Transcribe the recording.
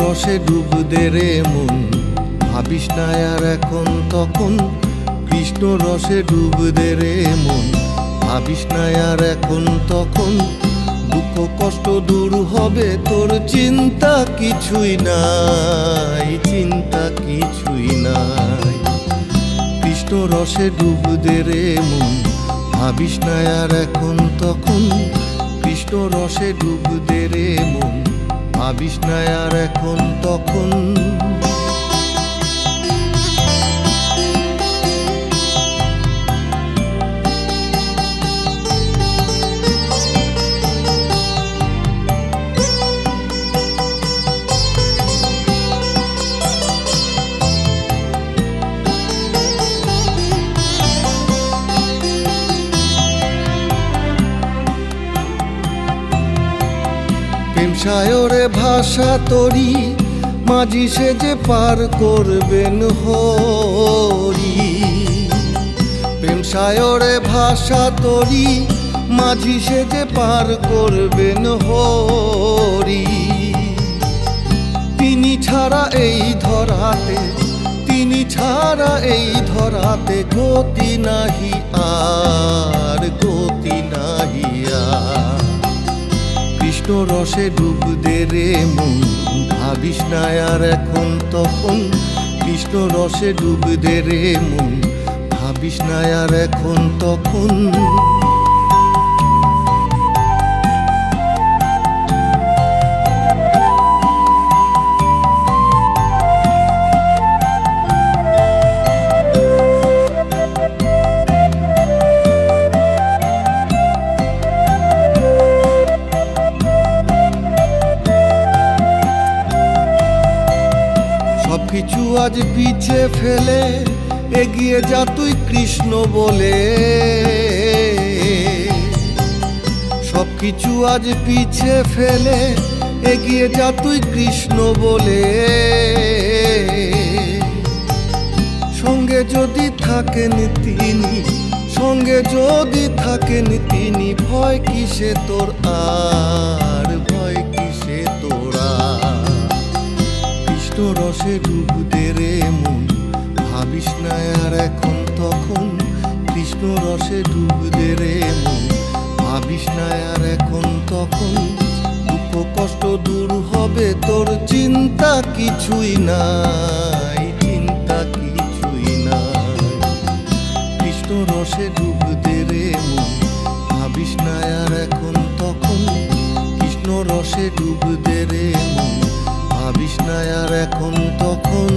রসে ডুব দে রে মন, ভাবিস না আর এখন তখন। কৃষ্ণ রসে ডুব দে রে মন, ভাবিস না আর এখন তখন। দুঃখ কষ্ট দূর হবে তোর, চিন্তা কিছুই নাই, চিন্তা কিছুই নাই। কৃষ্ণ রসে ডুব দে রে মন, ভাবিস না আর এখন তখন। কৃষ্ণ রসে ডুব দে রে মন, ভাবিস না আর এখন তখন। প্রেম সায়রে ভাষা তরি, মাঝি সে যে পার করবেন হরি। প্রেম সায়রে ভাষা তরি, মাঝি সে যে পার করবেন হরি। তিনি ছাড়া এই ধরাতে, তিনি ছাড়া এই ধরাতে গতি নাহি আর, গতি নাহি আর। কৃষ্ণ রসে ডুব দে রে মন, ভাবিস না আর এখন তখন। কৃষ্ণ রসে ডুব দে রে মন, ভাবিস না আর এখন তখন। সবকিছু আজ পিছে ফেলে এগিয়ে যা তুই কৃষ্ণ বলে। সবকিছু আজ পিছে ফেলে এগিয়ে যা তুই কৃষ্ণ বলে। সঙ্গে যদি থাকেন তিনি, সঙ্গে যদি থাকেন তিনি, ভয় কিসে তোর আর, ভয় কিসে তোরা। কৃষ্ণ রসে ডুব দে রে মন, ভাবিস না আর এখন তখন। কৃষ্ণ রসে ডুব দে রে মন, ভাবিস না আর এখন তখন। দুঃখ কষ্ট দূর হবে তোর, চিন্তা কিছুই নাই, চিন্তা কিছুই নাই। কৃষ্ণ রসে ডুব দে রে মন, ভাবিস না আর এখন তখন। কৃষ্ণ রসে ডুব দে রে মন, ভাবিস না আর এখন তখন।